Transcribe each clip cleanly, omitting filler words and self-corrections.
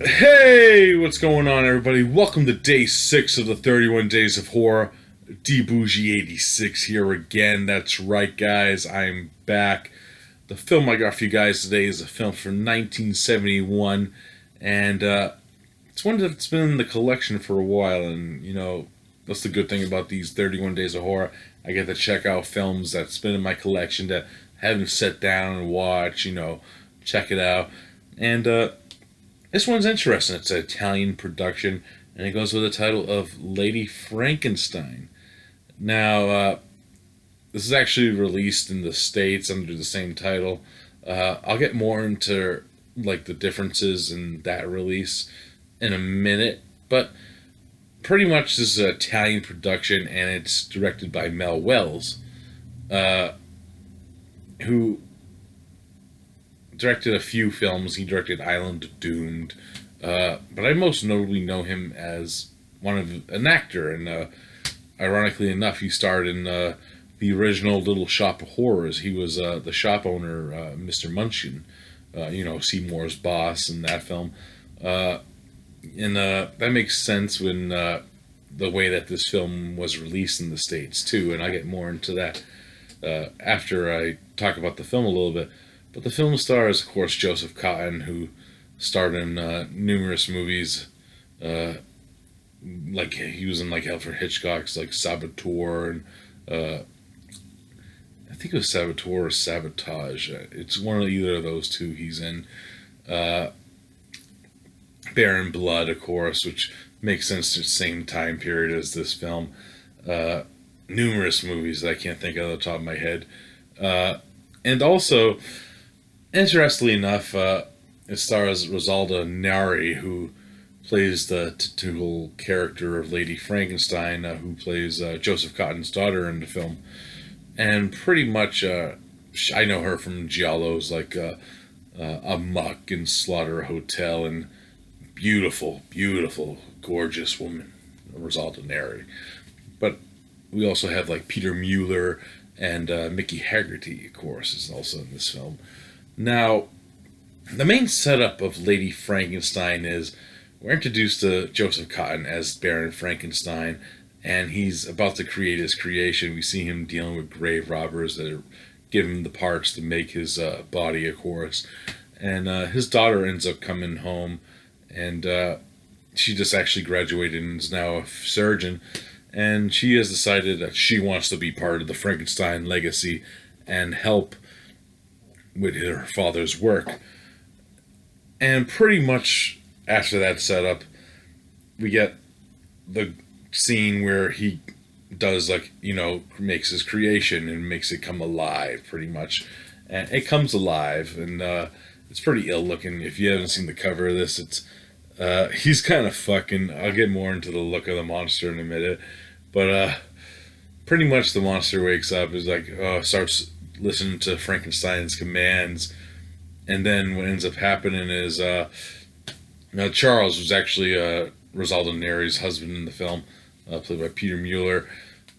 Hey, what's going on, everybody? Welcome to day 6 of the 31 Days of Horror. DBougie86 here again. That's right, guys. I'm back. The film I got for you guys today is a film from 1971, and it's one that's been in the collection for a while. And that's the good thing about these 31 Days of Horror. I get to check out films that's been in my collection that I haven't sat down and watch. Check it out. And this one's interesting. It's an Italian production, and it goes with the title of Lady Frankenstein. Now, this is actually released in the States under the same title. I'll get more into the differences in that release in a minute, but pretty much this is an Italian production, and it's directed by Mel Wells, who directed a few films. He directed Island of Doomed, but I most notably know him as an actor, and ironically enough, he starred in the original Little Shop of Horrors. He was the shop owner, Mr. Munchkin, Seymour's boss in that film, and that makes sense when the way that this film was released in the States too, and I'll get more into that after I talk about the film a little bit. But the film stars, of course, Joseph Cotten, who starred in numerous movies. He was in Alfred Hitchcock's Saboteur, and I think it was Saboteur or Sabotage. It's one of either of those two he's in. Baron Blood, of course, which makes sense to the same time period as this film. Numerous movies that I can't think of off the top of my head. And also, interestingly enough, it stars Rosalda Nari, who plays the typical character of Lady Frankenstein, who plays Joseph Cotten's daughter in the film. And pretty much, I know her from giallos like Amok and Slaughter Hotel, and beautiful, beautiful, gorgeous woman, Rosalda Nari. But we also have Peter Mueller and Mickey Haggerty, of course, is also in this film. Now, the main setup of Lady Frankenstein is we're introduced to Joseph Cotten as Baron Frankenstein, and he's about to create his creation. We see him dealing with grave robbers that are giving him the parts to make his body, of course. And his daughter ends up coming home, and she just actually graduated and is now a surgeon. And she has decided that she wants to be part of the Frankenstein legacy and help with her father's work. And pretty much after that setup, we get the scene where he does makes his creation and makes it come alive, pretty much. And it comes alive, and it's pretty ill looking. If you haven't seen the cover of this, it's he's kind of fucking. I'll get more into the look of the monster in a minute, but pretty much the monster wakes up, starts listening to Frankenstein's commands, and then what ends up happening is Charles, who's actually Rosalda Neri's husband in the film, played by Peter Mueller,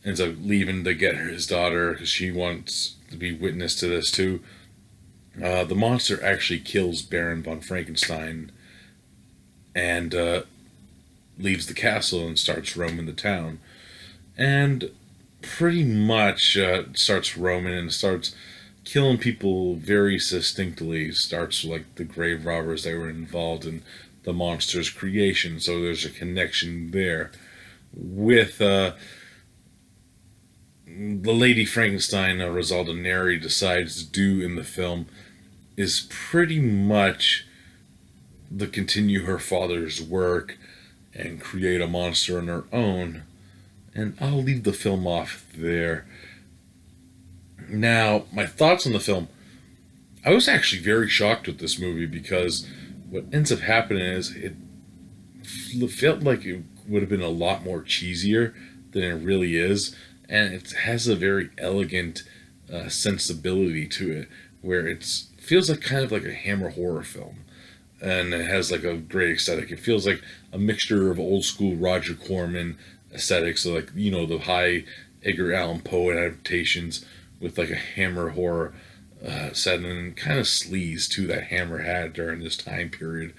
ends up leaving to get his daughter because she wants to be witness to this too. The monster actually kills Baron von Frankenstein and leaves the castle and starts roaming the town. And pretty much starts roaming and starts killing people very succinctly. Starts the grave robbers that were involved in the monster's creation. So there's a connection there with the Lady Frankenstein. Rosalda Neri decides to do in the film is pretty much to continue her father's work and create a monster on her own. And I'll leave the film off there. Now, my thoughts on the film. I was actually very shocked with this movie because what ends up happening is it felt like it would have been a lot more cheesier than it really is. And it has a very elegant sensibility to it, where it feels kind of like a Hammer horror film. And it has a great aesthetic. It feels like a mixture of old school Roger Corman aesthetics, so the high Edgar Allan Poe adaptations with a Hammer horror setting, and kind of sleaze too that Hammer had during this time period.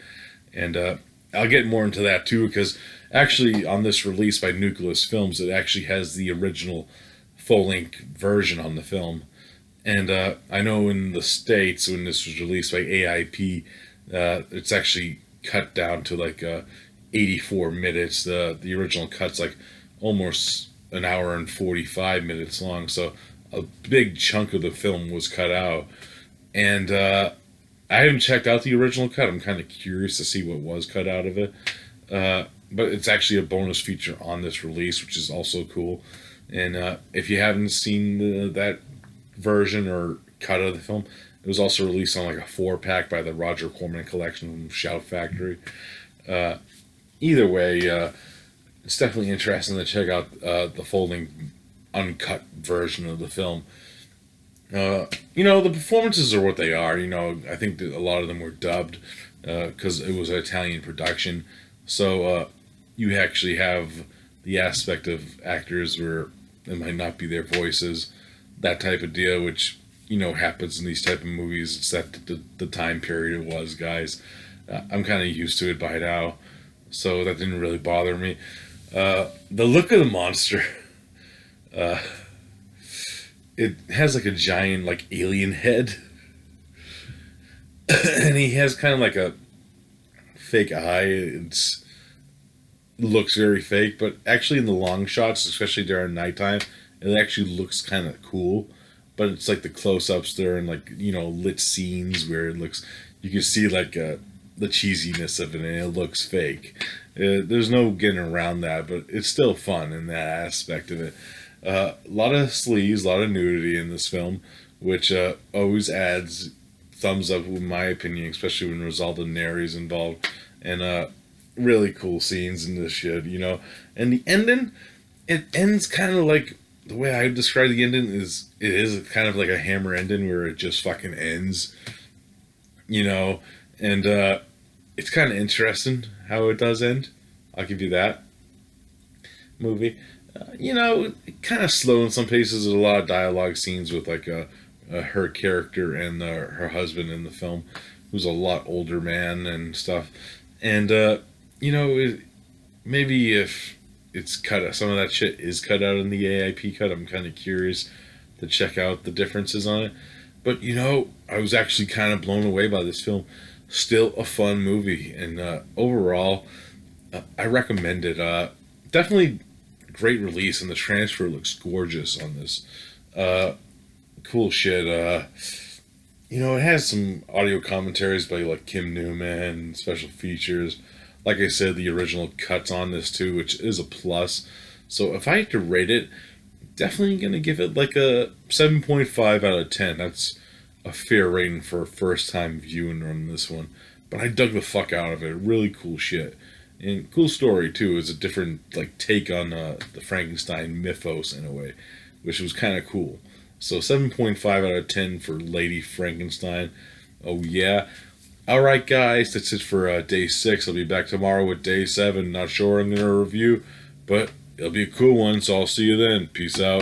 And I'll get more into that too, because actually on this release by Nucleus Films, it actually has the original full-length version on the film. And I know in the States, when this was released by AIP, it's actually cut down to like 84 minutes. The original cut's like almost an hour and 45 minutes long. So a big chunk of the film was cut out. And I haven't checked out the original cut. I'm kind of curious to see what was cut out of it. But it's actually a bonus feature on this release, which is also cool. And if you haven't seen that version or cut of the film, it was also released on like a 4-pack by the Roger Corman collection from Shout Factory. Either way, it's definitely interesting to check out the folding uncut version of the film. The performances are what they are. I think that a lot of them were dubbed because it was an Italian production. So you actually have the aspect of actors where it might not be their voices, that type of deal, which happens in these type of movies. It's that the time period it was, guys. I'm kind of used to it by now, so that didn't really bother me. The look of the monster, it has like a giant like alien head, and he has kind of like a fake eye. It looks very fake, but actually in the long shots, especially during nighttime, it actually looks kind of cool. But it's like the close-ups there and like lit scenes where it looks, you can see like the cheesiness of it, and it looks fake. There's no getting around that, but it's still fun in that aspect of it. A lot of sleaze, a lot of nudity in this film, which always adds thumbs up in my opinion, especially when Rosaldo Neri's involved, and really cool scenes in this shit, And the ending, it ends kind of like, the way I describe the ending is, it is kind of like a Hammer ending where it just fucking ends, and it's kind of interesting how it does end. I'll give you that. Movie, kind of slow in some places. There's a lot of dialogue scenes with like her character and her husband in the film, who's a lot older man and stuff, and maybe if it's cut out, some of that shit is cut out in the AIP cut. I'm kind of curious to check out the differences on it. But I was actually kind of blown away by this film. Still a fun movie, and overall, I recommend it. Definitely great release, and the transfer looks gorgeous on this. Cool shit. It has some audio commentaries by like Kim Newman, special features. Like I said, the original cut's on this too, which is a plus. So if I had to rate it, definitely going to give it like a 7.5 out of 10. That's a fair rating for a first time viewing on this one. But I dug the fuck out of it. Really cool shit. And cool story too. It's a different like take on the Frankenstein mythos in a way, which was kind of cool. So 7.5 out of 10 for Lady Frankenstein. Oh yeah. Alright guys, that's it for day 6. I'll be back tomorrow with day 7. Not sure I'm going to review, but it'll be a cool one, so I'll see you then. Peace out.